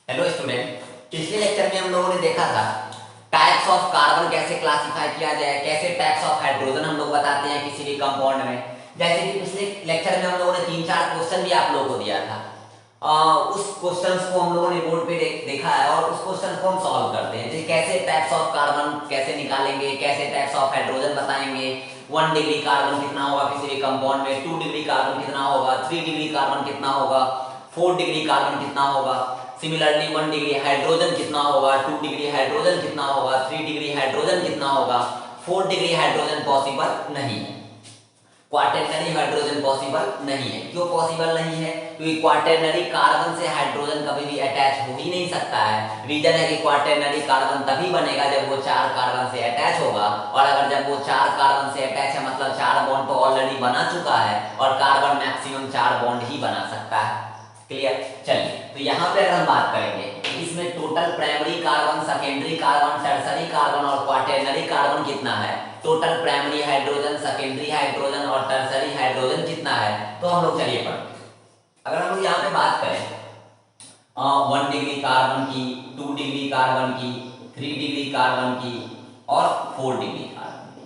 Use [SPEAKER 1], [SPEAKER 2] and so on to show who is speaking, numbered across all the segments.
[SPEAKER 1] Hello student, पिछले lecture में हम लोगों ने देखा था टाइप्स ऑफ कार्बन कैसे क्लासिफाई किया जाए, कैसे टाइप्स ऑफ हाइड्रोजन हम लोग बताते हैं किसी भी कंपाउंड में। जैसे कि पिछले लेक्चर में हम लोगों ने 3-4 क्वेश्चन भी आप लोगों को दिया था। उस क्वेश्चंस को हम लोगों ने बोर्ड पे देखा है और उस क्वेश्चन को हम सॉल्व करते हैं। जैसे कैसे टाइप्स ऑफ कार्बन कैसे निकालेंगे, कैसे टाइप्स ऑफ हाइड्रोजन बताएंगे। 1 डिग्री कार्बन कितना होगा किसी भी कंपाउंड में, 2 डिग्री कार्बन कितना होगा, 3 डिग्री कार्बन कितना होगा, 4 डिग्री कार्बन कितना होगा। सिमिलरली 1 डिग्री हाइड्रोजन कितना होगा, 2 डिग्री हाइड्रोजन कितना होगा, 3 डिग्री हाइड्रोजन कितना होगा। 4 डिग्री हाइड्रोजन पॉसिबल नहीं है, क्वाटरनरी हाइड्रोजन पॉसिबल नहीं है। क्यों पॉसिबल नहीं है? क्योंकि क्वाटरनरी कार्बन से हाइड्रोजन कभी भी अटैच हो ही नहीं सकता है। रीजन है कि क्वाटरनरी कार्बन तभी बनेगा जब वो 4 कार्बन से अटैच होगा, और अगर जब वो 4 कार्बन से अटैच है मतलब 4 बॉन्ड तो ऑलरेडी बना चुका है, और कार्बन मैक्सिमम 4 बॉन्ड ही बना सकता है। क्लियर? चलिए, तो यहाँ पे अगर हम बात करेंगे इसमें total primary carbon, secondary carbon, tertiary carbon और क्वाटरनरी कार्बन कितना है, total primary hydrogen, secondary hydrogen और टर्सरी हाइड्रोजन कितना है, तो हम लोग चलिए पढ़ते हैं। अगर हम लोग यहाँ पे बात करें 1 डिग्री कार्बन की, 2 डिग्री कार्बन की, 3 डिग्री कार्बन की और 4 डिग्री कार्बन की।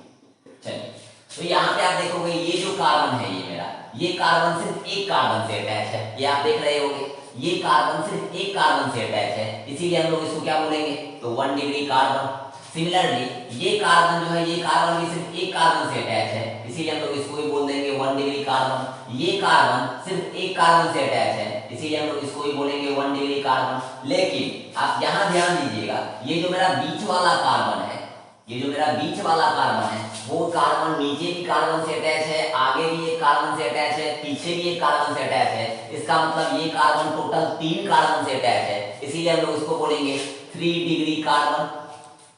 [SPEAKER 1] चलिए, तो यहाँ पे आप देखोगे ये जो कार्बन है ये मेरा, ये कार्बन सिर्फ एक कार्बन से अटैच है। ये आप देख रहे होगे ये कार्बन सिर्फ एक कार्बन से अटैच है, इसीलिए हम लोग इसको क्या बोलेंगे, तो 1 डिग्री कार्बन। सिमिलरली ये कार्बन जो है, ये कार्बन भी सिर्फ एक कार्बन से अटैच है, इसीलिए हम लोग इसको भी बोल देंगे 1 डिग्री कार्बन। ये कार्बन सिर्फ एक कार्बन से अटैच है, इसीलिए हम लोग इसको भी बोलेंगे 1 डिग्री कार्बन। लेकिन आप यहाँ ध्यान दीजिएगा, ये जो मेरा बीच वाला कार्बन है, ये जो मेरा बीच वाला कार्बन है, वो कार्बन नीचे भी कार्बन से अटैच है, आगे भी एक कार्बन से अटैच है, पीछे भी एक कार्बन से अटैच है। इसका मतलब ये कार्बन टोटल 3 कार्बन से अटैच है, इसीलिए हम लोग इसको बोलेंगे 3 डिग्री कार्बन।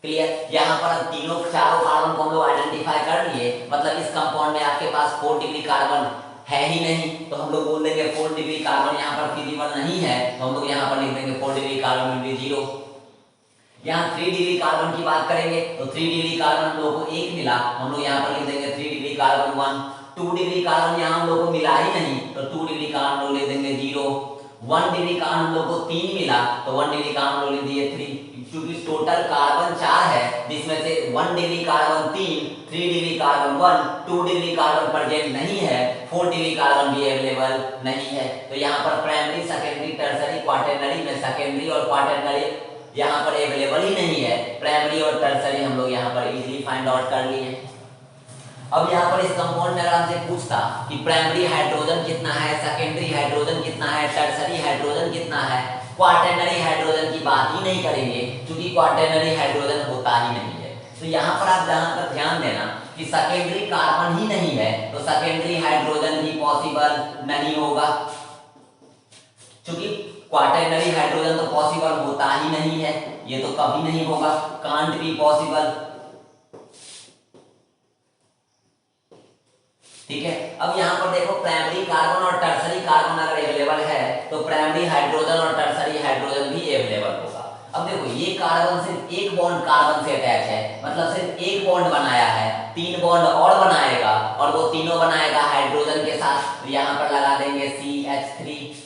[SPEAKER 1] क्लियर? यहाँ पर तीनों चारों कार्बन को हम लोग आइडेंटिफाई कर लिए, मतलब इस कंपाउंड में आपके पास 4 डिग्री कार्बन है ही नहीं, तो हम लोग बोल देंगे 4 डिग्री कार्बन यहाँ पर फिजिबल नहीं है, तो हम लोग यहाँ पर लिख देंगे 4 डिग्री कार्बन विल बी 0। यहाँ 3 डिग्री कार्बन की बात करेंगे तो 3 डिग्री कार्बन हम लोग को एक मिला, हम लोग यहाँ पर लिख देंगे 3 डिग्री कार्बन 1। 2 डिग्री कार्बन यहाँ हम लोग को मिला ही नहीं, तो 2 डिग्री कार्बन लोग लिख देंगे 0। 1 डिग्री कार्बन हम लोग को 3 मिला, तो 1 डिग्री कार्बन लोग लिख दिए 3। क्योंकि टोटल कार्बन 4 है, जिसमें से 1 degree carbon 3, 3 degree carbon 1, 2 degree carbon present नहीं है, 4 डिग्री कार्बन भी अवेलेबल नहीं है। तो यहाँ पर प्राइमरी, सेकेंडरी, टर्सरी, क्वाटरनरी में सेकेंडरी और क्वाटरनरी यहाँ पर अवेलेबल ही नहीं है। प्राइमरी और टर्सरी हम लोग यहाँ पर इजीली फाइंड आउट कर लिए। अब यहाँ पर इस कंपाउंड में अगर हमसे पूछता कि प्राइमरी हाइड्रोजन कितना है, सेकेंडरी हाइड्रोजन कितना है, टर्सरी हाइड्रोजन कितना है, क्वाटरनरी हाइड्रोजन की बात ही नहीं करेंगे, क्योंकि क्वाटरनरी हाइड्रोजन होता ही नहीं है। तो यहाँ पर आप जहाँ पर ध्यान देना कि सेकेंडरी कार्बन ही नहीं है, तो सेकेंडरी हाइड्रोजन भी पॉसिबल नहीं होगा, क्योंकि क्वाटरनरी हाइड्रोजन तो पॉसिबल होता ही नहीं है, ये तो कभी नहीं होगा, कांट बी पॉसिबल। ठीक है? अब यहाँ पर देखो प्राइमरी कार्बन और टर्सरी कार्बन अगर अवेलेबल है तो प्राइमरी हाइड्रोजन और टर्सरी हाइड्रोजन भी अवेलेबल होगा। अब देखो ये कार्बन सिर्फ एक बॉन्ड कार्बन से अटैच है, मतलब सिर्फ एक बॉन्ड बनाया है, 3 बॉन्ड और बनाएगा, और वो तीनों बनाएगा हाइड्रोजन के साथ, तो यहाँ पर लगा देंगे CH3।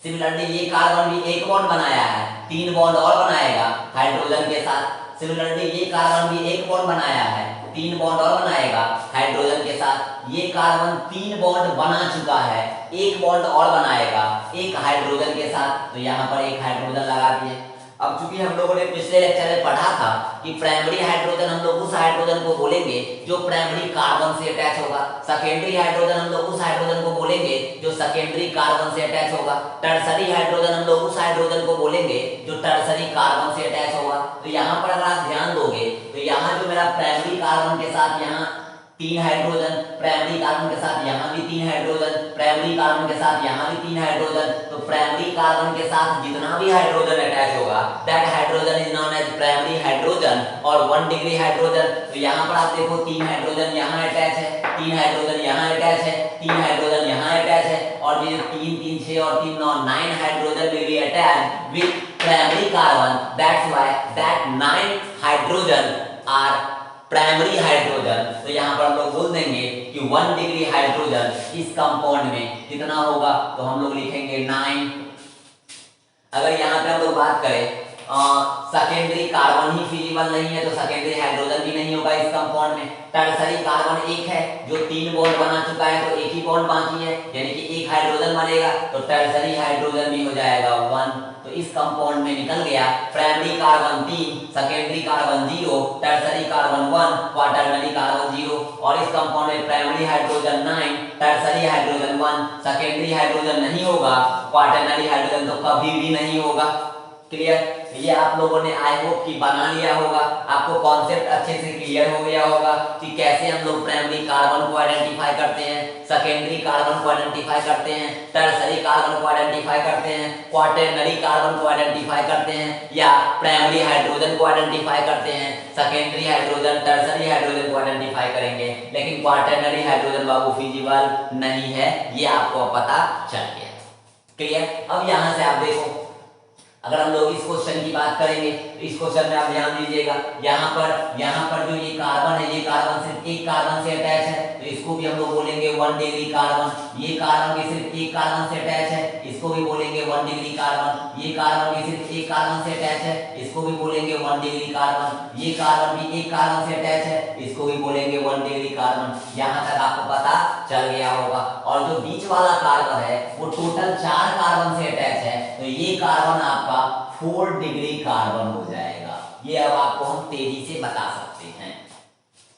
[SPEAKER 1] सिमिलरली ये कार्बन भी एक बॉन्ड बनाया है, 3 बॉन्ड और बनाएगा हाइड्रोजन के साथ। सिमिलरली ये कार्बन भी एक बॉन्ड बनाया है, 3 बॉन्ड और बनाएगा हाइड्रोजन के साथ। ये कार्बन 3 बॉन्ड बना चुका है, एक बॉन्ड और बनाएगा एक हाइड्रोजन के साथ, तो यहाँ पर एक हाइड्रोजन लगा दिए। अब चूंकि हम लोगों ने पिछले लेक्चर में पढ़ा था कि प्राइमरी हाइड्रोजन हम लोग उस हाइड्रोजन को बोलेंगे जो प्राइमरी कार्बन से अटैच होगा, सेकेंडरी हाइड्रोजन हम लोग उस हाइड्रोजन को बोलेंगे जो सेकेंडरी कार्बन से अटैच होगा, टर्सरी हाइड्रोजन हम लोग उस हाइड्रोजन को बोलेंगे जो टर्सरी कार्बन से अटैच होगा। तो यहाँ पर अगर आप ध्यान दोगे तो यहाँ जो मेरा प्राइमरी कार्बन के साथ यहाँ 3 हाइड्रोजन, प्राइमरी कार्बन के साथ यहाँ भी 3 हाइड्रोजन, प्राइमरी कार्बन के साथ यहाँ भी 3 हाइड्रोजन, तो प्राइमरी कार्बन के साथ जितना भी हाइड्रोजन अटैच होगा that hydrogen is known as primary hydrogen और 1 डिग्री हाइड्रोजन। तो यहाँ पर आप देखो 3 हाइड्रोजन यहाँ अटैच है, 3 हाइड्रोजन यहाँ अटैच है, 3 हाइड्रोजन यहाँ अटैच है, और ये 3 3 6 और 3 9 9 hydrogen will be attached with primary carbon, that's why that 9 hydrogen are primary hydrogen. तो यहाँ पर हम लोग बोल देंगे कि 1 डिग्री हाइड्रोजन इस कंपाउंड में कितना होगा, तो हम लोग लिखेंगे 9। अगर यहाँ पे लोग बात करें सेकेंडरी कार्बन ही फिजिबल नहीं है तो सेकेंडरी हाइड्रोजन भी नहीं होगा इस कंपाउंड में। टर्सरी कार्बन एक है जो 3 बॉन्ड बना चुका है तो एक ही बॉन्ड बाकी है, यानी कि एक हाइड्रोजन बनेगा तो टर्सरी हाइड्रोजन भी हो जाएगा 1। तो इस कंपाउंड में निकल गया primary carbon 3, secondary carbon 0, tertiary carbon 1, quaternary carbon 0। और इस कंपाउंड में primary hydrogen 9, tertiary hydrogen 1, secondary hydrogen नहीं होगा, क्वाटरनरी हाइड्रोजन तो कभी भी नहीं होगा। क्लियर? ये आप लोगों ने आई होप कि बना लिया होगा, आपको कॉन्सेप्ट अच्छे से क्लियर हो गया होगा कि कैसे हम लोग प्राइमरी कार्बन को आइडेंटिफाई करते हैं, सेकेंडरी कार्बन को आइडेंटिफाई करते हैं, टर्सरी कार्बन को आइडेंटिफाई करते हैं, क्वाटरनरी कार्बन को आइडेंटिफाई करते हैं, या प्राइमरी हाइड्रोजन को आइडेंटिफाई करते हैं, सेकेंडरी हाइड्रोजन, टर्सरी हाइड्रोजन को आइडेंटिफाई करेंगे। लेकिन क्वाटरनरी हाइड्रोजन बाबू फिजिबल नहीं है, ये आपको पता चल गया। क्लियर? अब यहां से आप देखो, अगर हम लोग इस क्वेश्चन की बात करेंगे तो इस क्वेश्चन में आप ध्यान दीजिएगा, यहाँ पर जो ये कार्बन है, ये कार्बन सिर्फ एक कार्बन से अटैच है तो इसको भी हम लोग बोलेंगे 1 डिग्री कार्बन। ये कार्बन भी सिर्फ एक कार्बन से अटैच है, इसको भी बोलेंगे 1 डिग्री कार्बन। ये कार्बन भी सिर्फ एक कार्बन से अटैच है, इसको भी बोलेंगे 1 डिग्री कार्बन। ये कार्बन भी एक कार्बन से अटैच है, इसको भी बोलेंगे 1 डिग्री कार्बन। यहाँ तक आपको पता चल गया होगा। और जो बीच वाला कार्बन है वो टोटल 4 कार्बन से अटैच है, तो ये कार्बन आपका 4 डिग्री कार्बन हो जाएगा। ये अब आपको हम तेजी से बता सकते हैं,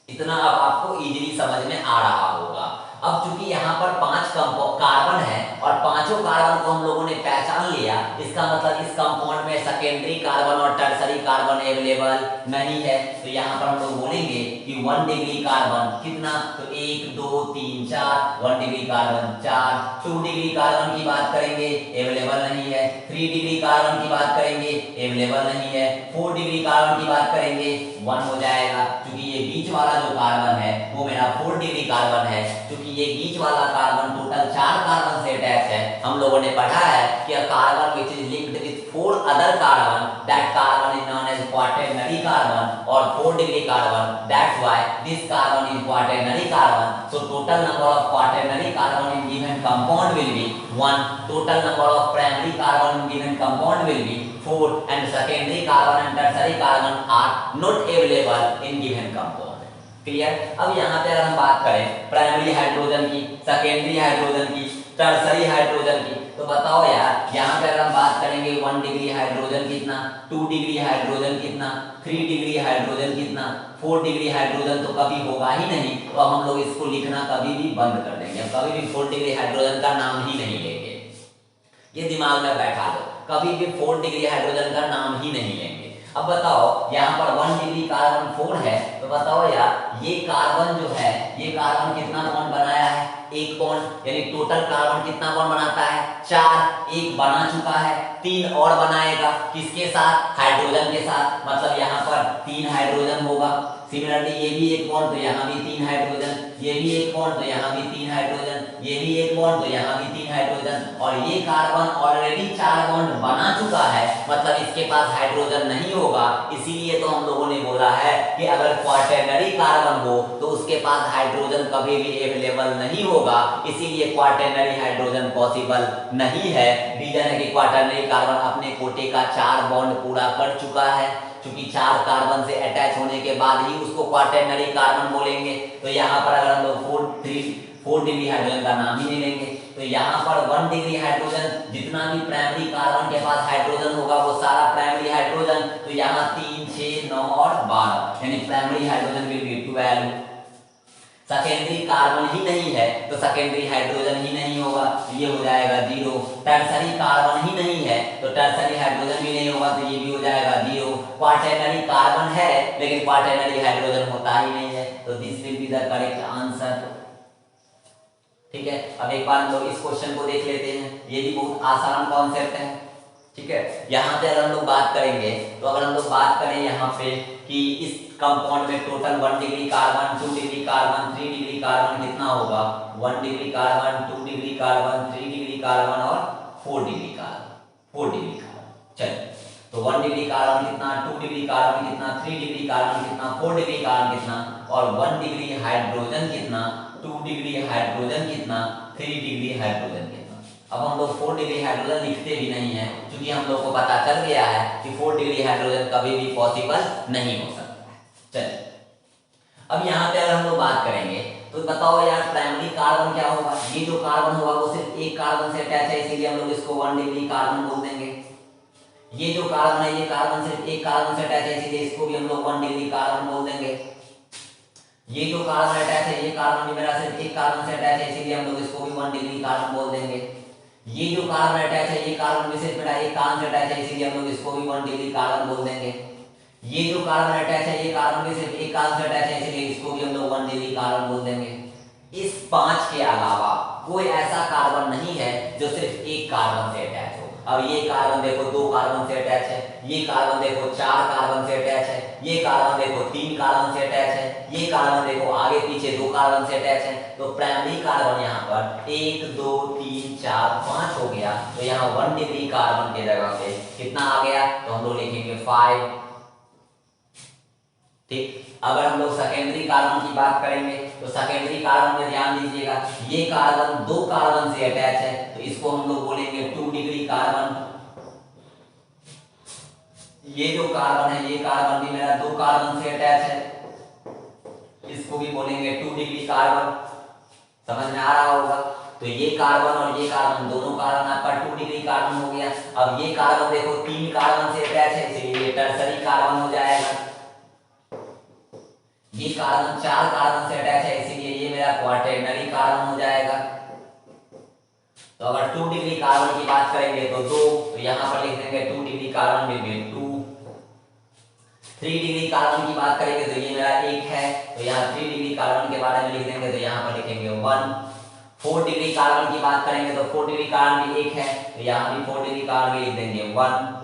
[SPEAKER 1] इतना अब आपको इजीली समझ में आ रहा होगा। अब चूंकि यहाँ पर 5 कार्बन है और पांचों कार्बन को हम लोगों ने पहचान लिया, इसका मतलब इस कंपाउंड में सेकेंडरी कार्बन और टर्सरी कार्बन अवेलेबल नहीं है। तो यहाँ पर हम लोग बोलेंगे कि 1 डिग्री कार्बन कितना, तो 1 2 3 4, 1 डिग्री कार्बन 4। 2 डिग्री कार्बन की बात करेंगे अवेलेबल नहीं है। 3 डिग्री कार्बन की बात करेंगे अवेलेबल नहीं है। 4 डिग्री कार्बन की बात करेंगे 1 हो जाएगा, क्योंकि ये बीच वाला जो कार्बन है वो मेरा 4 डिग्री कार्बन है। क्योंकि ये बीच वाला कार्बन टोटल 4 कार्बन से अटैच है। हम लोगों ने पढ़ा है कि a carbon which is linked with 4 other carbon, that carbon is known as quaternary carbon or 4 degree carbon. That's why this carbon is quaternary carbon. So total number of quaternary carbon in given compound will be 1. Total number of primary carbon in given compound will be 4, and secondary carbon and tertiary carbon are not available in given compound. Clear? अब यहाँ पे अगर हम बात करें primary hydrogen की, secondary hydrogen की, tertiary hydrogen की, तो बताओ यार, यहाँ पे अगर हम बात करेंगे 1 डिग्री हाइड्रोजन कितना, 2 डिग्री हाइड्रोजन कितना, 3 डिग्री हाइड्रोजन कितना, 4 डिग्री हाइड्रोजन तो कभी होगा ही नहीं। तो अब हम लोग इसको लिखना कभी भी बंद कर देंगे, कभी भी 4 डिग्री हाइड्रोजन का नाम ही नहीं लेंगे। ये दिमाग में बैठा लो, कभी भी 4 डिग्री हाइड्रोजन का नाम ही नहीं लेंगे। अब बताओ यहाँ पर 1 डिग्री कार्बन 4 है, तो बताओ यार ये कार्बन जो है, ये कार्बन कितना बॉन्ड बनाया है, 1 बॉन्ड, यानी टोटल कार्बन कितना बॉन्ड बनाता है, 4। 1 बना चुका है, 3 और बनाएगा, किसके साथ, हाइड्रोजन के साथ, मतलब यहाँ पर 3 हाइड्रोजन होगा। सिमिलरली ये भी 1 बॉन्ड तो यहाँ भी 3 हाइड्रोजन, ये भी 1 बॉन्ड तो यहाँ भी 3 हाइड्रोजन, ये भी 1 बॉन्ड तो यहाँ भी 3 हाइड्रोजन। और ये कार्बन ऑलरेडी 4 बॉन्ड बना चुका है, मतलब इसके पास हाइड्रोजन नहीं होगा। इसीलिए तो हम लोगों ने बोला है कि अगर क्वाटरनरी कार्बन हो तो उसके पास हाइड्रोजन कभी भी अवेलेबल नहीं होगा, इसीलिए क्वाटरनरी हाइड्रोजन पॉसिबल नहीं है। रीजन है कि क्वाटरनरी कार्बन अपने कोटे का 4 बॉन्ड पूरा कर चुका है, क्योंकि 4 कार्बन से अटैच होने के बाद ही उसको क्वाटरनरी कार्बन बोलेंगे। तो यहाँ पर अगर हम लोग 4 डिग्री हाइड्रोजन का नाम ही नहीं लेंगे, तो यहाँ पर 1 डिग्री हाइड्रोजन, जितना भी प्राइमरी कार्बन के पास हाइड्रोजन होगा वो सारा प्राइमरी हाइड्रोजन, तो यहाँ 3 6 9 और 12, यानी primary hydrogen will be 12। Secondary carbon ही नहीं है तो सेकेंडरी हाइड्रोजन ही नहीं होगा, ये हो जाएगा 0। टर्सरी कार्बन ही नहीं है तो टर्सरी हाइड्रोजन भी नहीं होगा, तो ये भी हो जाएगा 0। क्वाटरनरी कार्बन है लेकिन क्वाटरनरी हाइड्रोजन होता ही नहीं है, तो this will be the correct answer. ठीक है, अब एक बार हम लोग इस क्वेश्चन को देख लेते हैं, ये भी बहुत आसान कॉन्सेप्ट है। ठीक है, यहाँ पे अगर हम लोग बात करेंगे, तो अगर हम लोग बात करें यहाँ पे कि इस कंपाउंड में total 1 degree carbon, 2 degree carbon, 3 degree carbon कितना होगा, 1 degree carbon, 2 degree carbon, 3 degree carbon और 4 डिग्री कार्बन, 4 डिग्री कार्बन। चलिए, तो 1 डिग्री कार्बन कितना, 2 डिग्री कार्बन कितना, 3 डिग्री कार्बन कितना, 4 डिग्री कार्बन कितना, और 1 डिग्री हाइड्रोजन कितना, 2 डिग्री हाइड्रोजन कितना, 3 डिग्री हाइड्रोजन कितना। अब हम लोग 4 डिग्री हाइड्रोजन लिखते भी नहीं है, क्योंकि हम लोग को पता चल गया है कि 4 डिग्री हाइड्रोजन कभी भी पॉसिबल नहीं हो सकता है। चलिए अब यहाँ पे अगर हम लोग बात करेंगे तो बताओ यार प्राइमरी कार्बन क्या होगा। ये जो कार्बन होगा वो सिर्फ एक कार्बन से अटैच है, इसीलिए हम लोग इसको 1 डिग्री कार्बन बोल देंगे। ये जो कार्बन है ये कार्बन सिर्फ एक कार्बन से अटैच है, इसीलिए इसको भी हम लोग 1 डिग्री कार्बन बोल देंगे। ये जो कार्बन अटैच है ये कार्बन भी मेरा सिर्फ एक कार्बन से अटैच है, इसीलिए हम लोग इसको भी 1 डिग्री कार्बन बोल देंगे। ये जो कार्बन अटैच है ये कार्बन भी सिर्फ मेरा एक कार्बन से अटैच है, इसीलिए हम लोग इसको भी 1 डिग्री कार्बन बोल देंगे। ये जो कार्बन अटैच है ये कार्बन भी सिर्फ एक कार्बन से अटैच है, इसीलिए इसको भी हम लोग 1 डिग्री कार्बन बोल देंगे। इस 5 के अलावा कोई ऐसा कार्बन नहीं है जो सिर्फ एक कार्बन से अटैच हो। अब ये कार्बन देखो 2 कार्बन से अटैच है, ये कार्बन देखो 4 कार्बन से अटैच है, ये कार्बन देखो 3 कार्बन से अटैच है, ये कार्बन देखो आगे पीछे 2 कार्बन से अटैच है। तो प्राइमरी कार्बन यहाँ पर 1 2 3 4 5 हो गया, तो यहाँ 1 डिग्री कार्बन की जगह पे कितना आ गया, तो हम लोग लिखेंगे 5। ठीक, अगर हम लोग सेकेंडरी कार्बन की बात करेंगे तो सेकेंडरी कार्बन में ध्यान दीजिएगा, ये कार्बन 2 कार्बन से अटैच है, तो इसको हम लोग बोलेंगे 2 डिग्री कार्बन। ये जो कार्बन है ये कार्बन भी मेरा 2 कार्बन से अटैच है, इसको भी बोलेंगे 2 डिग्री कार्बन। समझ में आ रहा होगा। तो ये कार्बन और ये कार्बन दोनों कार्बन आपका 2 डिग्री कार्बन हो गया। अब ये कार्बन देखो 3 कार्बन से अटैच है, इसलिए ये टर्सरी कार्बन हो जाएगा। ये कार्बन 4 कार्बन से अटैच है, इसीलिए ये मेरा क्वाटरनरी कार्बन हो जाएगा। तो अगर 2 डिग्री कार्बन की बात करेंगे तो 2, तो यहाँ पर लिख देंगे 2 degree carbon will be 2। 3 degree carbon की बात करेंगे तो ये मेरा 1 है, तो यहाँ 3 डिग्री कार्बन के बारे में लिख देंगे, तो यहाँ पर लिखेंगे 1। 4 डिग्री कार्बन की बात करेंगे तो 4 डिग्री कार्बन भी 1 है, तो यहाँ भी 4 डिग्री कार्बन भी लिख देंगे 1।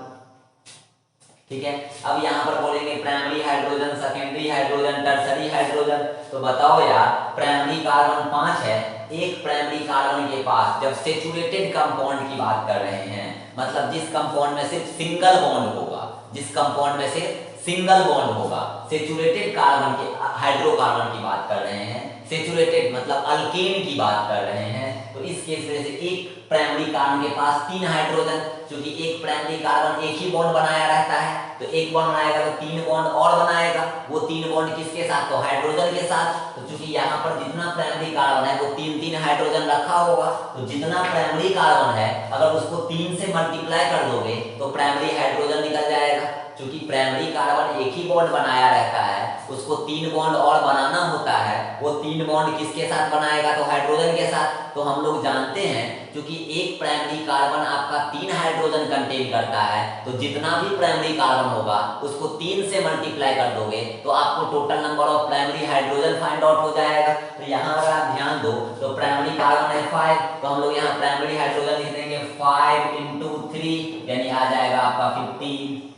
[SPEAKER 1] ठीक है, अब यहाँ पर बोलेंगे primary hydrogen, secondary hydrogen, tertiary hydrogen. तो बताओ यार प्राइमरी कार्बन 5 है, एक प्राइमरी कार्बन के पास जब सेचुरेटेड कंपाउंड की बात कर रहे हैं, मतलब जिस कंपाउंड में सिर्फ सिंगल बॉन्ड होगा, जिस कंपाउंड में सिर्फ सिंगल बॉन्ड होगा, सेचुरेटेड कार्बन के हाइड्रोकार्बन की बात कर रहे हैं, सेचुरेटेड मतलब अल्केन की बात कर रहे हैं। तो इस केस में से एक प्राइमरी कार्बन के पास 3 हाइड्रोजन, क्योंकि एक प्राइमरी कार्बन एक ही बॉन्ड बनाया रहता है, तो एक बॉन्ड बनाएगा तो 3 बॉन्ड और बनाएगा। वो 3 बॉन्ड किसके साथ, तो हाइड्रोजन के साथ। तो चूंकि यहाँ पर जितना प्राइमरी कार्बन है वो 3 हाइड्रोजन रखा होगा, तो जितना प्राइमरी कार्बन है अगर उसको 3 से मल्टीप्लाई कर दोगे तो प्राइमरी हाइड्रोजन निकल जाएगा। क्योंकि प्राइमरी कार्बन एक ही बॉन्ड बनाया रहता है, उसको 3 बॉन्ड और बनाना होता है, वो 3 बॉन्ड किसके साथ बनाएगा, तो हाइड्रोजन के साथ। तो हम लोग जानते हैं क्योंकि एक प्राइमरी कार्बन आपका 3 हाइड्रोजन कंटेन करता है, तो जितना भी प्राइमरी कार्बन होगा उसको 3 से मल्टीप्लाई कर दोगे तो आपको total number of primary hydrogen find out हो जाएगा। तो यहाँ अगर आप ध्यान दो तो प्राइमरी कार्बन है 5, तो हम लोग यहाँ प्राइमरी हाइड्रोजन लिख देंगे 5 × 3, यानी आ जाएगा आपका 15।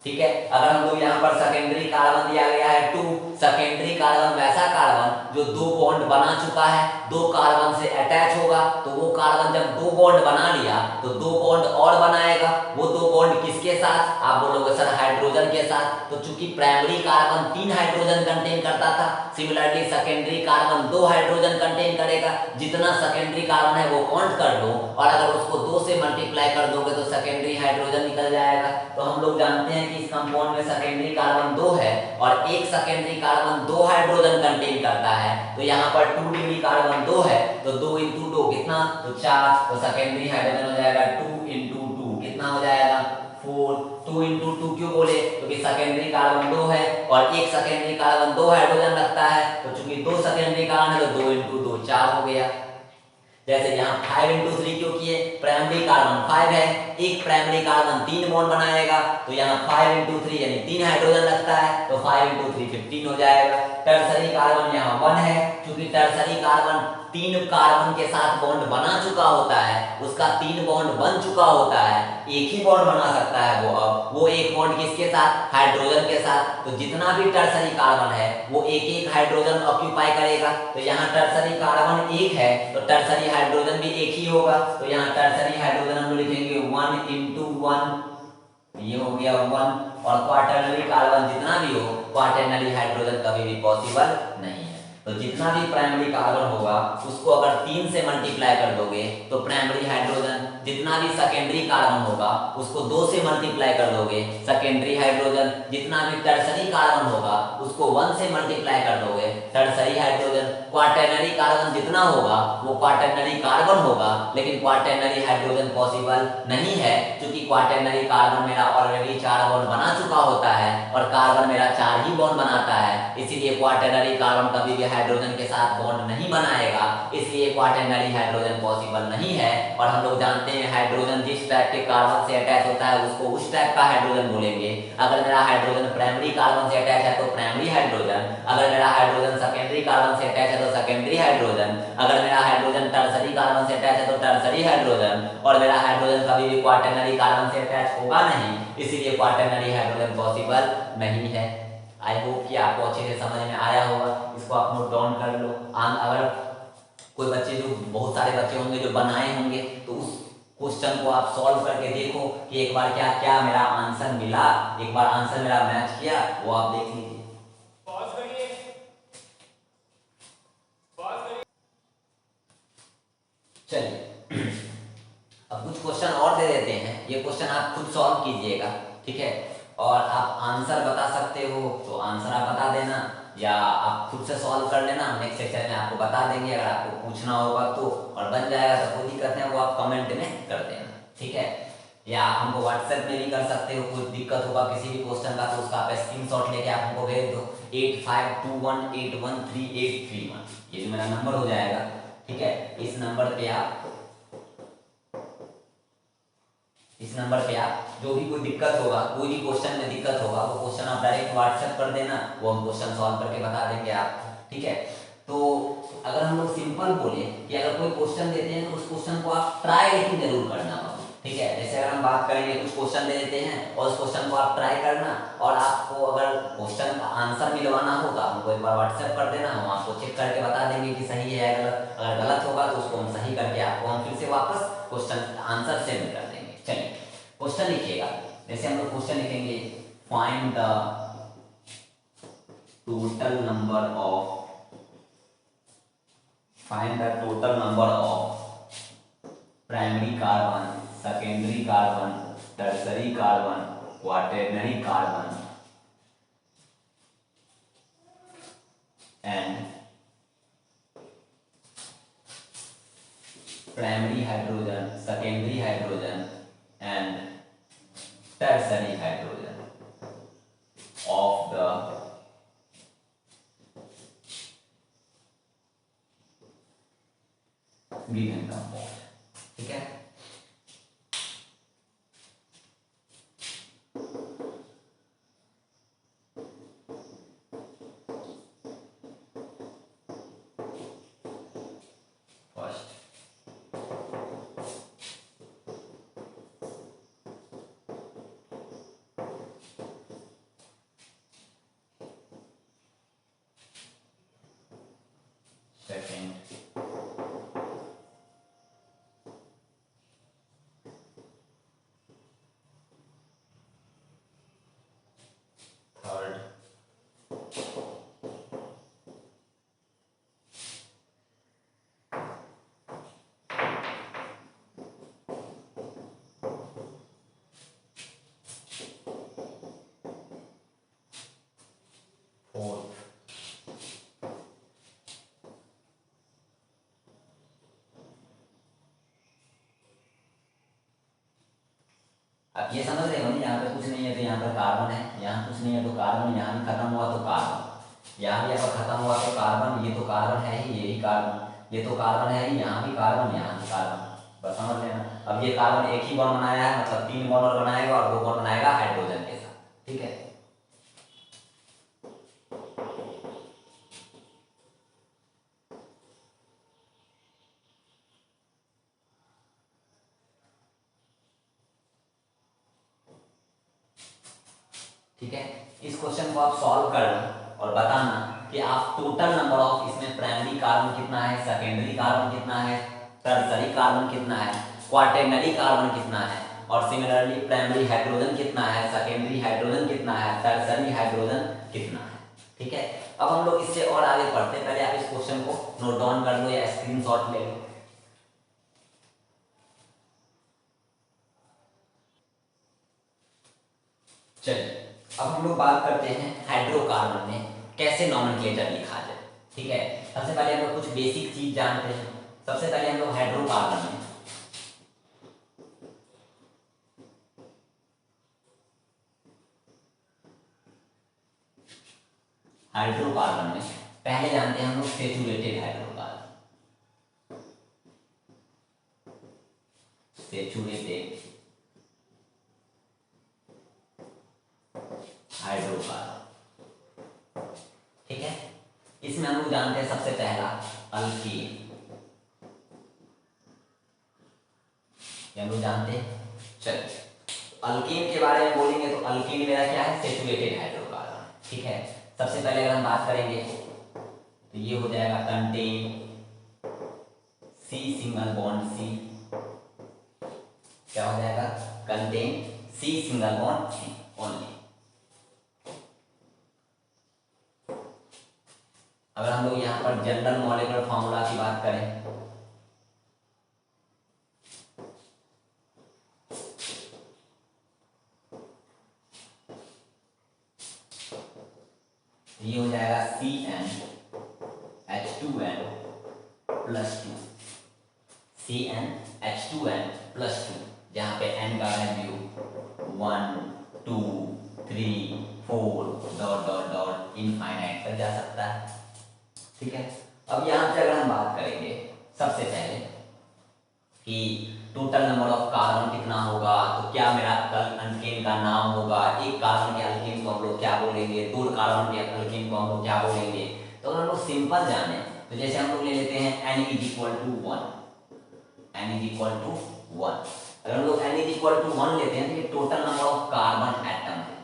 [SPEAKER 1] ठीक है, अगर हम लोग यहाँ पर सेकेंडरी कार्बन दिया गया है 2, सेकेंडरी कार्बन वैसा कार्बन जो 2 बॉन्ड बना चुका है, 2 कार्बन से अटैच होगा, तो वो कार्बन जब 2 बॉन्ड बना लिया तो 2 बॉन्ड और बनाएगा। वो 2 बॉन्ड किसके साथ, आप बोलोगे सर हाइड्रोजन के साथ। तो चूंकि प्राइमरी कार्बन 3 हाइड्रोजन कंटेन करता था, similarly secondary carbon 2 hydrogen contain करेगा। जितना सेकेंडरी कार्बन है वो काउंट कर लो और अगर उसको 2 से मल्टीप्लाई कर दोगे तो सेकेंडरी हाइड्रोजन निकल जाएगा। तो हम लोग जानते हैं इस कंपाउंड में सेकेंडरी कार्बन 2 है और एक सेकेंडरी कार्बन 2 हाइड्रोजन कंटेन करता है। तो यहाँ पर 2 डिग्री कार्बन 2 है, तो 2 × 2 कितना, तो 4। तो सेकेंडरी हाइड्रोजन हो जाएगा 2 × 2 कितना हो जाएगा 4। 2 × 2 क्यों बोले, क्योंकि सेकेंडरी कार्बन 2 है और एक सेकेंडरी कार्बन 2 हाइड्रोजन रखता है, तो चूंकि 2 सेकेंडरी कार्बन है तो 2 × 2 4 हो गया। जैसे यहाँ 5 × 3 क्यों किए, प्राइमरी कार्बन 5 है, एक प्राइमरी कार्बन 3 बॉन्ड बनाएगा, तो यहाँ 5 × 3 यानी 3 हाइड्रोजन रखता है, तो 5 × 3 15 हो जाएगा। टर्सरी कार्बन यहाँ 1 है, क्योंकि टर्सरी कार्बन 3 कार्बन के साथ बॉन्ड बना चुका होता है, उसका 3 बॉन्ड बन चुका होता है, एक ही बॉन्ड बना सकता है वो। अब वो एक बॉन्ड किसके साथ, हाइड्रोजन के साथ। तो जितना भी टर्सरी कार्बन है वो एक हाइड्रोजन ऑक्यूपाई करेगा। तो यहाँ टर्सरी कार्बन 1 है तो टर्सरी हाइड्रोजन भी एक ही होगा, तो यहाँ टर्सरी हाइड्रोजन हम लोग लिखेंगे 1 × 1, ये हो गया 1। और क्वाटरनरी कार्बन जितना भी हो, क्वाटरनरी हाइड्रोजन कभी भी पॉसिबल नहीं है। तो जितना भी प्राइमरी कार्बन होगा उसको अगर 3 से मल्टीप्लाई कर दोगे तो प्राइमरी हाइड्रोजन, जितना भी सेकेंडरी कार्बन होगा उसको 2 से मल्टीप्लाई कर दोगे सेकेंडरी हाइड्रोजन, जितना भी टर्सरी कार्बन होगा उसको 1 से मल्टीप्लाई कर दोगे टर्सरी हाइड्रोजन। क्वाटरनरी कार्बन जितना होगा वो क्वाटरनरी कार्बन होगा, लेकिन क्वाटरनरी हाइड्रोजन पॉसिबल नहीं है, क्योंकि क्वाटरनरी कार्बन मेरा ऑलरेडी 4 बॉन्ड बना चुका होता है और कार्बन मेरा 4 ही बॉन्ड बनाता है, इसीलिए क्वाटरनरी कार्बन कभी भी हाइड्रोजन के साथ बॉन्ड नहीं बनाएगा, इसलिए क्वाटरनरी हाइड्रोजन पॉसिबल नहीं है। और हम लोग जानते हैं हाइड्रोजन जिस टाइप के कार्बन से अटैच होता है उसको उस टाइप का हाइड्रोजन बोलेंगे। अगर मेरा हाइड्रोजन प्राइमरी कार्बन से अटैच है तो प्राइमरी हाइड्रोजन, अगर मेरा हाइड्रोजन सेकेंडरी कार्बन से अटैच है तो सेकेंडरी हाइड्रोजन, अगर मेरा हाइड्रोजन टर्सरी कार्बन से अटैच है तो टर्सरी हाइड्रोजन, और मेरा हाइड्रोजन कभी भी क्वाटरनरी कार्बन से अटैच होगा नहीं, इसीलिए क्वाटरनरी हाइड्रोजन पॉसिबल नहीं है। आई होप कि आपको अच्छे से समझ में आया होगा, इसको आप नोट डाउन कर लो। अगर कोई बच्चे जो बहुत सारे बच्चे होंगे जो बनाए होंगे तो उस क्वेश्चन को आप सॉल्व करके देखो कि एक बार क्या क्या मेरा आंसर मिला, एक बार आंसर मेरा मैच किया, वो आप देख लीजिए। चलिए अब कुछ क्वेश्चन और दे देते हैं, ये क्वेश्चन आप खुद सॉल्व कीजिएगा, ठीक है। और आप आंसर बता सकते हो तो आंसर आप बता देना, या आप खुद से सॉल्व कर लेना, नेक्स्ट सेक्शन में आपको बता देंगे अगर आपको पूछना होगा तो, और बन जाएगा तो कोई दिक्कत नहीं, वो आप कमेंट में कर देना, ठीक है। या आप हमको व्हाट्सएप में भी कर सकते हो, कोई दिक्कत होगा किसी भी क्वेश्चन का तो उसका आप स्क्रीनशॉट लेके आप हमको भेज दो 8521813831, ये जो मेरा नंबर हो जाएगा, ठीक है। इस नंबर पे आप जो भी कोई दिक्कत होगा, कोई भी क्वेश्चन में दिक्कत होगा, वो क्वेश्चन आप डायरेक्ट व्हाट्सएप कर देना, वो हम क्वेश्चन सॉल्व करके बता देंगे आपको, ठीक है। तो अगर हम लोग सिंपल बोले कि अगर कोई क्वेश्चन देते हैं तो उस क्वेश्चन को आप ट्राई लेकिन जरूर करना, ठीक है। जैसे अगर हम बात करेंगे कुछ क्वेश्चन दे देते हैं और उस क्वेश्चन को आप ट्राई करना, और आपको अगर क्वेश्चन का आंसर मिलवाना हो तो हमको एक बार व्हाट्सएप कर देना, हम आपको चेक करके बता देंगे कि सही है या गलत। अगर गलत होगा तो उसको हम सही करके आपको हम फिर से वापस क्वेश्चन आंसर सेंड कर देंगे। चलिए क्वेश्चन लिखिएगा, जैसे हम लोग क्वेश्चन लिखेंगे, find the total number of primary carbon, secondary carbon, tertiary carbon, quaternary carbon and primary hydrogen, secondary hydrogen and tertiary hydrogen of the given compound, ठीक है। Second, third, fourth, अब ये समझ रहे हो ना, यहाँ पे कुछ नहीं है तो यहाँ पर कार्बन है, यहाँ कुछ नहीं है तो कार्बन, यहाँ भी खत्म हुआ तो कार्बन, यहाँ भी अगर खत्म हुआ तो कार्बन, ये तो कार्बन है ही, ये ही कार्बन, ये तो कार्बन है ही, यहाँ भी कार्बन, यहाँ भी कार्बन, बस समझ लेना। अब ये कार्बन एक ही बॉन्ड बनाया है, मतलब 3 बॉन्ड और बनाएगा और 2 बॉन्ड बनाएगा हाइड्रोजन के साथ, ठीक है। ठीक है, इस क्वेश्चन को आप सॉल्व करना और बताना कि आप टोटल नंबर ऑफ, इसमें प्राइमरी कार्बन कितना है, सेकेंडरी कार्बन कितना है, टर्सरी कार्बन कितना है, क्वाटरनरी कार्बन कितना है, और सिमिलरली प्राइमरी हाइड्रोजन कितना है, सेकेंडरी हाइड्रोजन कितना है, टर्सरी हाइड्रोजन कितना है, ठीक है। अब हम लोग इससे और आगे पढ़ते हैं, पहले आप इस क्वेश्चन को नोट डाउन कर लो या स्क्रीनशॉट ले लो। चलिए अब हम लोग बात करते हैं हाइड्रोकार्बन में कैसे नॉमेनक्लेचर लिखा जाए। ठीक है, सबसे पहले हम लोग कुछ बेसिक चीज जानते हैं। सबसे पहले हम लोग हाइड्रोकार्बन में पहले जानते हैं हम लोग सेचुरेटेड हाइड्रोकार्बन। सेचुरेटेड हाइड्रोकार्बन, ठीक है। इसमें हम लोग जानते हैं सबसे पहला अल्कीन, हम लोग जानते हैं। चलिए अल्कीन के बारे में बोलेंगे तो अल्कीन मेरा क्या है, सेचुरेटेड हाइड्रोकार्बन, ठीक है। सबसे पहले अगर हम बात करेंगे तो ये हो जाएगा contain C single bond C, क्या हो जाएगा, contain C single bond C only. अगर हम लोग यहाँ पर जनरल मॉलिक्यूलर फॉर्मूला की बात करें तो ये हो जाएगा CnH2n प्लस 2, CnH2n प्लस 2, जहाँ पे n का value 1 2 3 4 dot dot dot infinite तक जा सकता है, ठीक है। अब यहाँ पे अगर हम बात करेंगे सबसे पहले कि टोटल नंबर ऑफ कार्बन कितना होगा, तो क्या मेरा अल्केन का नाम होगा, एक कार्बन के अल्केन को हम लोग क्या बोलेंगे, दो कार्बन के अल्केन को हम लोग क्या बोलेंगे। तो अगर हम लोग सिंपल जाने तो जैसे हम लोग ले लेते हैं n is equal to 1, n is equal to 1। अगर हम लोग n इज इक्वल टू 1 लेते हैं तो ये total number of carbon atom है,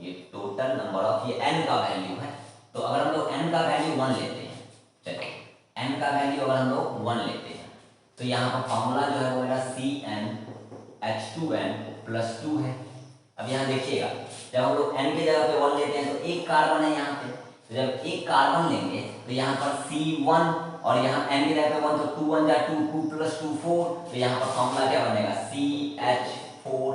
[SPEAKER 1] ये टोटल नंबर ऑफ, ये n का वैल्यू है। तो अगर हम लोग n का वैल्यू 1 लेते हैं, चलिए n का वैल्यू अगर हम लोग 1 लेते हैं तो यहाँ पर फॉर्मूला जो है वो मेरा CnH2n प्लस 2 है। अब यहाँ देखिएगा जब हम लोग n की जगह पे 1 लेते हैं तो एक कार्बन है यहाँ पे, तो जब एक कार्बन लेंगे तो यहाँ पर C1 और यहाँ n की जगह पे 1 तो 2 1 जा 2 2 प्लस 2 4, तो यहाँ पर फॉर्मूला क्या बनेगा CH4,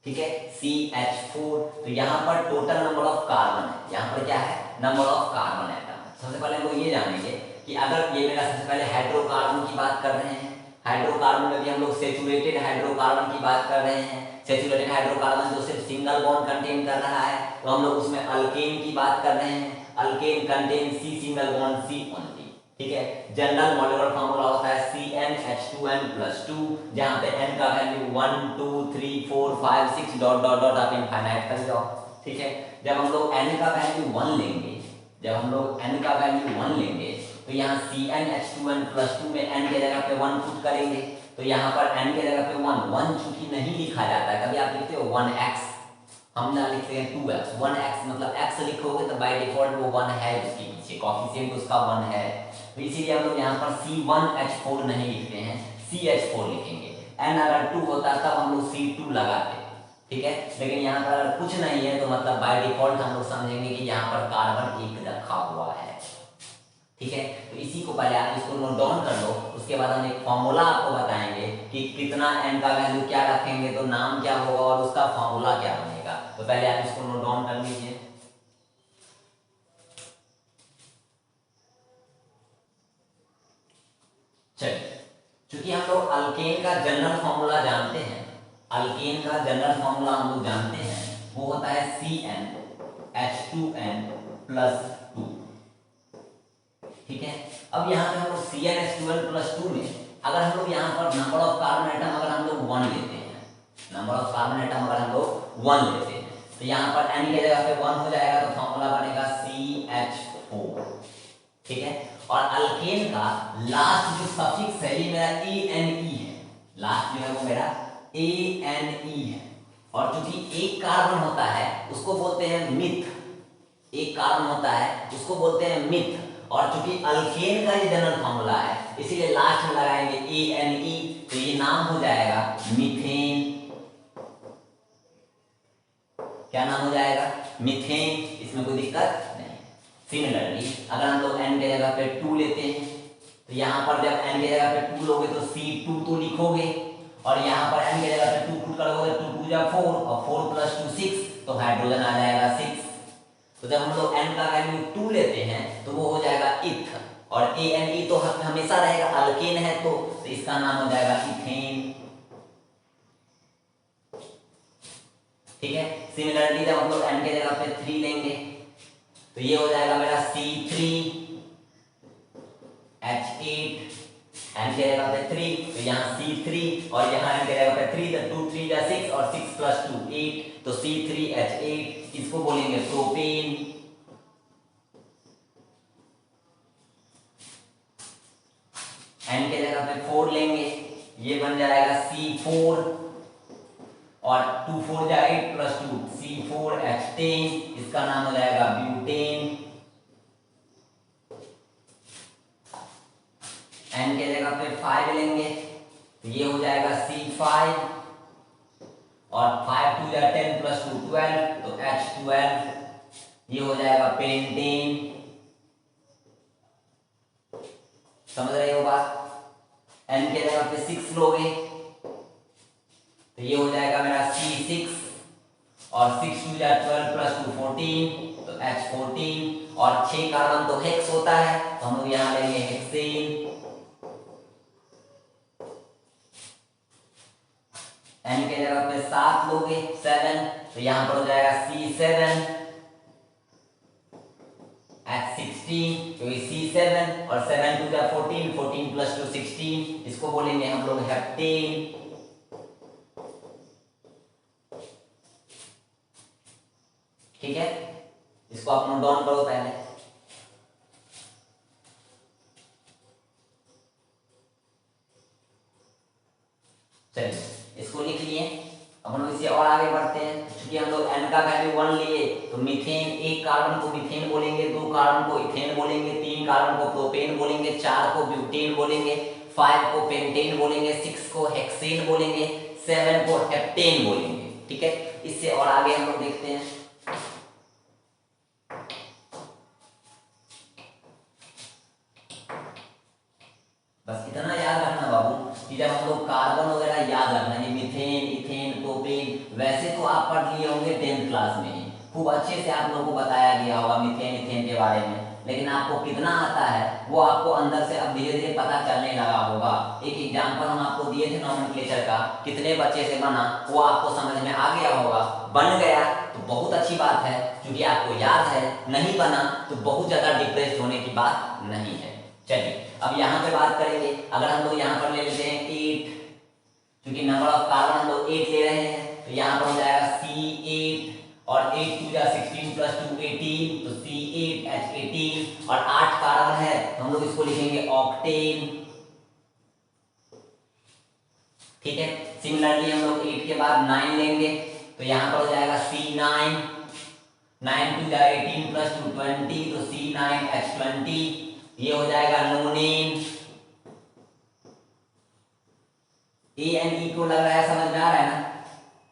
[SPEAKER 1] ठीक है, CH4। तो यहाँ पर टोटल नंबर ऑफ कार्बन है, यहाँ पर क्या है, नंबर ऑफ कार्बन एटम। सबसे पहले हम लोग ये जानेंगे कि अगर ये मेरा सबसे पहले हाइड्रोकार्बन की बात कर रहे हैं, हाइड्रोकार्बन में भी हम लोग सेचुरेटेड हाइड्रोकार्बन की बात कर रहे हैं। सेचुरेटेड हाइड्रोकार्बन जो सिर्फ सिंगल बॉन्ड कंटेन कर रहा है, तो हम लोग उसमें अल्केन की बात कर रहे हैं। Alkane contain C single bond C only, ठीक है। जनरल मॉलिक्यूलर फॉर्मूला होता है CnH2n प्लस 2, जहां पे n का वैल्यू 1 2 3 4 5 6 डॉट डॉट डॉट आप इनफाइनाइट कर जाओ, ठीक है। जब हम लोग n का वैल्यू 1 लेंगे, जब हम लोग n का वैल्यू 1 लेंगे तो यहाँ CnH2n प्लस 2 में n के जगह पे 1 पुट करेंगे, तो यहाँ पर n के जगह पे 1 चूंकि नहीं लिखा जाता है, कभी आप लिखते हो 1x, हम ना लिखते हैं 2x, 1x मतलब x लिखोगे तो बाय डिफॉल्ट वो 1 है, उसके पीछे कोएफिशिएंट उसका 1 है, तो इसीलिए हम लोग यहाँ पर C1H4 नहीं लिखते हैं, CH4 लिखेंगे। n अगर 2 होता तब हम लोग C2 लगाते, ठीक है। लेकिन यहाँ पर अगर कुछ नहीं है तो मतलब बाय डिफॉल्ट हम लोग समझेंगे कि यहाँ पर कार्बन एक रखा हुआ है, ठीक है। तो इसी को पहले आप इसको नोट डाउन कर लो, उसके बाद हम एक फॉर्मूला आपको बताएंगे कि कितना n का वैल्यू क्या रखेंगे तो नाम क्या होगा और उसका फॉर्मूला क्या बनेगा। तो पहले आप इसको नोट डाउन कर लीजिए। चलिए क्योंकि हम लोग अल्केन का जनरल फॉर्मूला जानते हैं, अल्केन का जनरल फॉर्मूला हम लोग जानते हैं, वो होता है CnH2n प्लस 2, ठीक है। अब यहाँ पे हम लोग CnH2n प्लस 2 में अगर हम लोग यहाँ पर नंबर ऑफ कार्बन एटम अगर हम लोग 1 लेते हैं, नंबर ऑफ कार्बन एटम अगर हम लोग 1 लेते हैं तो यहाँ पर n की जगह पे 1 हो जाएगा, तो फॉर्मूला बनेगा CH4, ठीक है। और अल्केन का लास्ट जो सफिक्स है ये मेरा ANE है, लास्ट जो है वो मेरा ANE है, और चूंकि एक कार्बन होता है उसको बोलते हैं मिथ, एक कार्बन होता है उसको बोलते हैं मिथ, और चूंकि अल्केन का ये जनरल फॉर्मूला है इसीलिए लास्ट में लगाएंगे ANE, तो ये नाम हो जाएगा मीथेन क्या नाम हो जाएगा, मीथेन। इसमें कोई दिक्कत नहीं। सिमिलरली अगर हम लोग n के जगह पे 2 लेते हैं तो यहाँ पर जब n के जगह पे 2 लोगे तो C2 तो लिखोगे, और यहाँ पर n के जगह पे 2 पुट करोगे तो 2 जा 4 और 4 + 2 6, तो हाइड्रोजन आ जाएगा 6। तो जब हम लोग n का वैल्यू 2 लेते हैं तो वो हो जाएगा इथ, और ANE तो हमेशा रहेगा, अल्केन है तो इसका नाम हो जाएगा इथेन। ठीक है। सिमिलरली जब हम लोग n के जगह पे 3 लेंगे तो ये हो जाएगा मेरा C3H8, n के जगह पे 3 तो यहाँ C3, और यहाँ n के जगह पे 3 तो 2 3 जा 6 और 6 + 2 8, तो C3H8, इसको बोलेंगे प्रोपेन। n के जगह पे 4 लेंगे, ये बन जाएगा C4, और 2 4 जा 8 + 2 C4H10, इसका नाम हो जाएगा ब्यूटेन। n के जगह पे 5 लेंगे तो ये हो जाएगा C5, और 5 2 जा 10 + 2 12, तो H12, ये हो जाएगा पेंटेन। समझ रहे हो बात। n के जगह पे 6 लोगे तो ये हो जाएगा मेरा C6, और 6 2 जा 12 + 2 14, तो H14, और 6 कार्बन तो हेक्स होता है तो हम लोग यहाँ लेंगे हेक्सेन। n के जगह पे 7 लोगे 7, तो यहाँ पर हो जाएगा C7, H16, तो ये C7, और 7 2 जा 14, 14 + 2 16, इसको बोलेंगे हम लोग हेप्टेन। ठीक है, इसको आप नोट डाउन करो पहले। चलिए इसको लिख लिए, अब हम इससे और आगे बढ़ते हैं। क्योंकि हम लोग n का वैल्यू 1 लिए तो मीथेन, एक कार्बन को मीथेन बोलेंगे, 2 कार्बन को इथेन बोलेंगे, 3 कार्बन को प्रोपेन बोलेंगे, 4 को ब्यूटेन बोलेंगे, 5 को पेंटेन बोलेंगे, 6 को हेक्सेन बोलेंगे, 7 को हेप्टेन बोलेंगे। ठीक है, इससे और आगे हम लोग देखते हैं। बस इतना याद रखना बाबू कि जब हम लोग कार्बन वगैरह याद रखना, ये मीथेन, इथेन, प्रोपेन, वैसे तो आप पढ़ लिए होंगे 10th क्लास में ही, खूब अच्छे से आप लोगों को बताया गया होगा मीथेन इथेन के बारे में, लेकिन आपको कितना आता है वो आपको अंदर से अब धीरे धीरे पता चलने लगा होगा। एक एग्जाम्पल हम आपको दिए थे नॉमेनक्लेचर का, कितने बच्चे से बना वो आपको समझ में आ गया होगा। बन गया तो बहुत अच्छी बात है, क्योंकि आपको याद है, नहीं बना तो बहुत ज्यादा डिप्रेस होने की बात नहीं है। चलिए अब यहाँ पे बात करेंगे। अगर हम लोग यहाँ पर ले लेते हैं 8, क्योंकि नंबर ऑफ कार्बन हम लोग 8 ले रहे हैं तो यहाँ पर हो जाएगा C8, और 8 2 जा 16 + 2 18, तो C8H18, और 8 कार्बन है तो हम लोग इसको लिखेंगे ऑक्टेन। ठीक है, सिमिलरली हम लोग 8 के बाद 9 लेंगे तो यहाँ पर हो जाएगा C9, 9 2 जा 18 + 2 20, तो C9H20, ये हो जाएगा नोनेन। ANE को लग रहा है समझ में आ रहा है ना,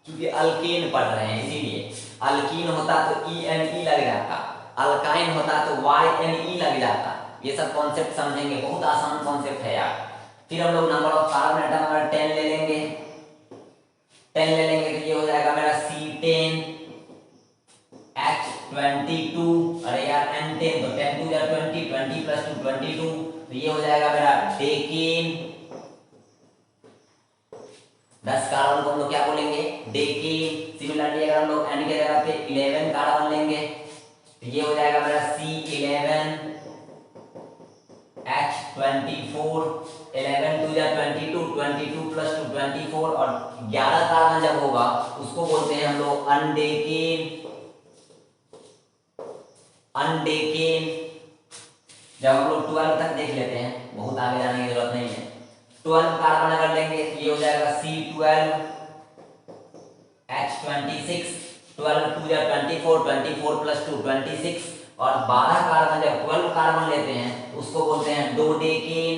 [SPEAKER 1] क्योंकि अल्केन पढ़ रहे हैं इसीलिए। अल्कीन होता तो ENE लग जाता, अल्काइन होता तो YNE लग जाता। ये सब कॉन्सेप्ट समझेंगे, बहुत आसान कॉन्सेप्ट है यार। फिर हम लोग नंबर ऑफ कार्बन एटम अगर 10 ले लेंगे, 10 ले लेंगे तो ये हो जाएगा मेरा C10 H22, अरे यार N10, तो 10 2 जा 20, 20 + 2 22, तो ये हो जाएगा मेरा डेकेन। 10 कार्बन को हम लोग क्या बोलेंगे, डेकेन। सिमिलरली अगर हम लोग N के जगह पे 11 कार्बन लेंगे तो ये हो जाएगा मेरा C11 H24, 11 2 जा 22, 22 + 2 24, और 11 कार्बन जब होगा उसको बोलते हैं हम लोग अनडेकेन। अनडेकेन। जब हम लोग 12 तक देख लेते हैं, बहुत आगे जाने की जरूरत नहीं है। 12 कार्बन अगर लेंगे तो ये हो जाएगा C12 H26, 12 2 जा 24, 24 + 2 26, और 12 कार्बन जब 12 कार्बन लेते हैं उसको बोलते हैं डोडेकेन।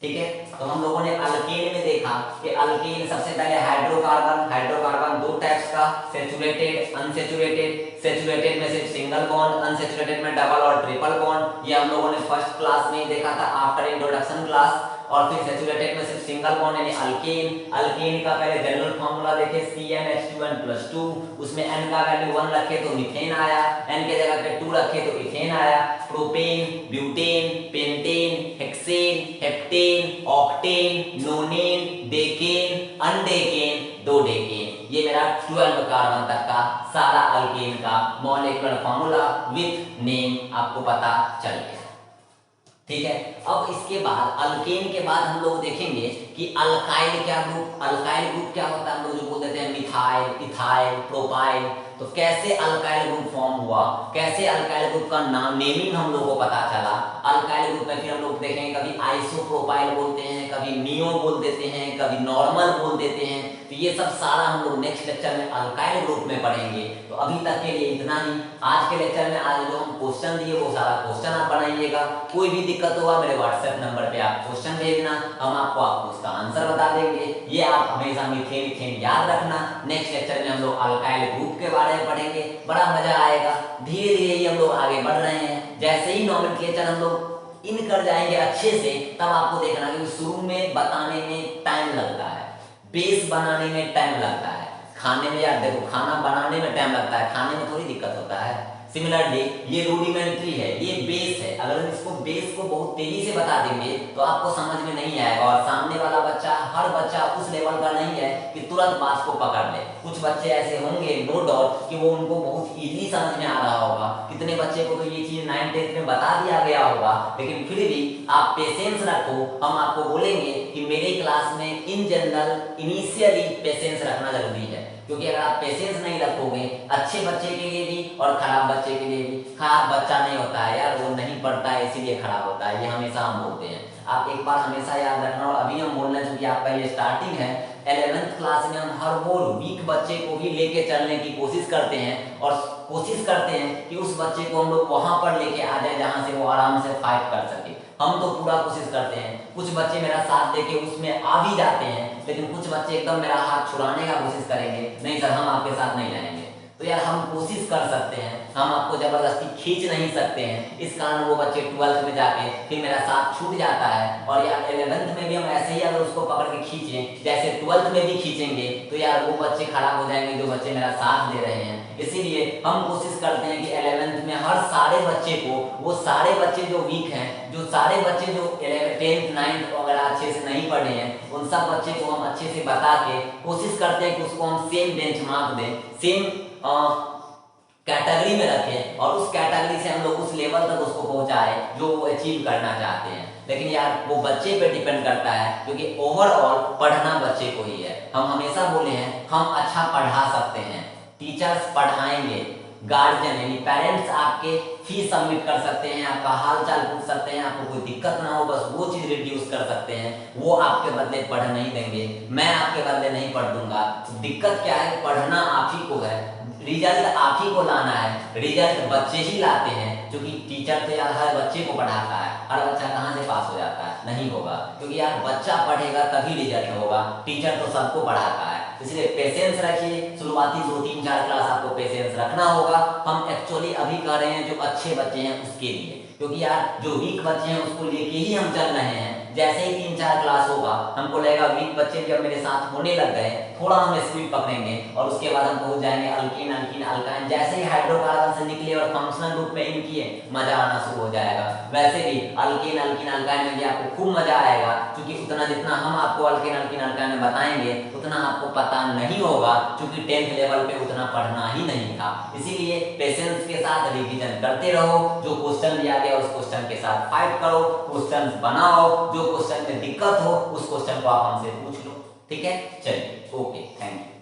[SPEAKER 1] ठीक है। तो हम लोगों ने अल्केन में देखा कि अल्केन सबसे पहले हाइड्रोकार्बन दो टाइप्स का, सैचुरेटेड, अनसैचुरेटेड। सैचुरेटेड में सिर्फ सिंगल बॉन्ड, अनसैचुरेटेड में डबल और ट्रिपल बॉन्ड। ये हम लोगों ने फर्स्ट क्लास में ही देखा था आफ्टर इंट्रोडक्शन क्लास। और फिर सैचुरेटेड में सिर्फ सिंगल बॉन्ड यानी अल्केन। अल्केन का पहले जनरल फार्मूला देखे CnH2n+2, उसमें n का वैल्यू 1 रखे तो मीथेन आया, n के जगह पे 2 रखे तो इथेन आया। Propane, butane, pentane, hexane, heptane, octane, nonane, decane, undecane, dodecane. ये मेरा 12 कार्बन तक का सारा अल्केन का मॉलिक्यूलर फार्मूला विथ नेम आपको पता चल गया। ठीक है। अब इसके बाद अल्केन के बाद हम लोग देखेंगे कि अल्काइल ग्रुप क्या होता है। हम लोग जो बोल देते हैं मिथाइल, इथाइल, प्रोपाइल। तो कैसे अल्काइल ग्रुप फॉर्म हुआ, कैसे अल्काइल ग्रुप का नाम नेमिंग हम लोग को पता चला। अल्काइल ग्रुप में फिर हम लोग देखेंगे कभी आइसोप्रोपाइल बोलते हैं, कभी नियो बोल देते हैं, कभी नॉर्मल बोल देते हैं। तो ये सब सारा हम लोग नेक्स्ट लेक्चर में अल्काइल ग्रुप में पढ़ेंगे। तो अभी तक के लिए इतना ही। आज के लेक्चर में आज जो हम क्वेश्चन दिए वो सारा क्वेश्चन आप बनाइएगा। कोई भी दिक्कत होगा मेरे व्हाट्सएप नंबर पे आप क्वेश्चन भेजना, हम आपको उसका आंसर बता देंगे। ये आप हमेशा मीथेन याद रखना। नेक्स्ट लेक्चर में हम लोग अल्काइल ग्रुप के बारे में पढ़ेंगे, बड़ा मजा आएगा। धीरे धीरे ही हम लोग आगे बढ़ रहे हैं। जैसे ही नॉमेनक्लेचर हम लोग इन कर जाएंगे अच्छे से, तब आपको देखना कि शुरू में बताने में टाइम लगता है, बेस बनाने में टाइम लगता है, खाने में यार देखो खाना बनाने में टाइम लगता है, खाने में थोड़ी दिक्कत होता है। सिमिलरली ये रूडिमेंट्री है, ये बेस है। अगर हम इसको बेस को बहुत तेजी से बता देंगे तो आपको समझ में नहीं आएगा। और सामने वाला बच्चा, हर बच्चा उस लेवल का नहीं है कि तुरंत बात को पकड़ ले। कुछ बच्चे ऐसे होंगे नो डाउट कि वो उनको बहुत इजीली समझ में आ रहा होगा। कितने बच्चे को तो ये चीज 9th-10th में बता दिया गया होगा, लेकिन फिर भी आप पेशेंस रखो। हम आपको बोलेंगे कि मेरे क्लास में इन जनरल इनिशियली पेशेंस रखना जरूरी है, क्योंकि अगर आप पेशेंस नहीं रखोगे, अच्छे बच्चे के लिए भी और खराब बच्चे के लिए भी। खराब बच्चा नहीं होता है यार, वो नहीं पढ़ता है इसीलिए खराब होता है, ये हमेशा हम बोलते हैं। आप एक बार हमेशा याद रखना। और अभी हम बोल रहे हैं क्योंकि आपका ये स्टार्टिंग है, 11th क्लास में हम हर वो वीक बच्चे को भी लेके चलने की कोशिश करते हैं और कोशिश करते हैं कि उस बच्चे को हम लोग वहां पर लेके आ जाए जहां से वो आराम से फाइट कर सके। हम तो पूरा कोशिश करते हैं। कुछ बच्चे मेरा साथ देके उसमें आ भी जाते हैं, लेकिन कुछ बच्चे एकदम मेरा हाथ छुड़ाने का कोशिश करेंगे, नहीं सर हम आपके साथ नहीं जाएंगे। तो यार हम कोशिश कर सकते हैं, हम आपको जबरदस्ती खींच नहीं सकते हैं। इस कारण वो बच्चे 12th में जाके फिर मेरा साथ छूट जाता है। और यार 11th में भी हम ऐसे ही अगर उसको पकड़ के खींचें जैसे 12th में भी खींचेंगे, तो यार वो बच्चे खराब हो जाएंगे जो बच्चे मेरा साथ दे रहे हैं। इसीलिए हम कोशिश करते हैं कि 11th में हर सारे बच्चे को, वो सारे बच्चे जो वीक हैं, जो सारे बच्चे जो 11th 10th 9th वगैरह अच्छे से नहीं पढ़े हैं, उन सब बच्चे को हम अच्छे से बता के कोशिश करते हैं कि उसको हम सेम बेंचमार्क दें, सेम कैटेगरी में रखें और उस कैटेगरी से हम लोग उस लेवल तक उसको पहुंचाए जो वो अचीव करना चाहते हैं। लेकिन यार वो बच्चे पे डिपेंड करता है, क्योंकि ओवरऑल पढ़ना बच्चे को ही है। हम हमेशा बोले हैं हम अच्छा पढ़ा सकते हैं, टीचर्स पढ़ाएंगे, गार्जियन यानी पेरेंट्स आपके फीस सबमिट कर सकते हैं, आपका हाल चाल पूछ सकते हैं, आपको कोई दिक्कत ना हो बस वो चीज रिड्यूस कर सकते हैं। वो आपके बदले पढ़ नहीं देंगे, मैं आपके बदले नहीं पढ़ दूंगा। दिक्कत क्या है, पढ़ना आप ही को है, रिजल्ट आप ही को लाना है। रिजल्ट बच्चे ही लाते हैं, क्योंकि टीचर तो यार हर बच्चे को पढ़ाता है। हर बच्चा कहाँ से पास हो जाता है, नहीं होगा। क्योंकि यार बच्चा पढ़ेगा तभी रिजल्ट होगा, टीचर तो सबको पढ़ाता है। इसलिए पेशेंस रखिए। शुरुआती 2-3-4 क्लास आपको पेशेंस रखना होगा। हम एक्चुअली अभी कह रहे हैं जो अच्छे बच्चे हैं उसके लिए, क्योंकि यार जो वीक बच्चे हैं उसको लेके ही हम चल रहे हैं। जैसे ही 3-4 क्लास होगा हमको लगेगा वीक बच्चे जब मेरे साथ होने लग गए, थोड़ा हम स्पीड पकड़ेंगे और उसके बाद हम पहुंच जाएंगे अल्कीन अल्कीन अल्काइन। जैसे ही हाइड्रोकार्बन से निकले और फंक्शनल ग्रुप में इन किए, मजा आना शुरू हो जाएगा। वैसे भी अल्कीन अल्कीन अल्काइन में भी आपको खूब मजा आएगा, क्योंकि उतना जितना हम आपको अल्कीन अल्कीन अल्काइन में बताएंगे उतना आपको पता नहीं होगा, क्योंकि 10th लेवल पे उतना पढ़ना ही नहीं था। इसीलिए पेशेंस के साथ रिवीजन करते रहो। जो क्वेश्चन दिया गया उस क्वेश्चन के साथ फाइट करो, क्वेश्चन बनाओ। जो क्वेश्चन में दिक्कत हो उस क्वेश्चन को आप हमसे पूछ लो, ठीक है। चलिए, ओके, थैंक यू।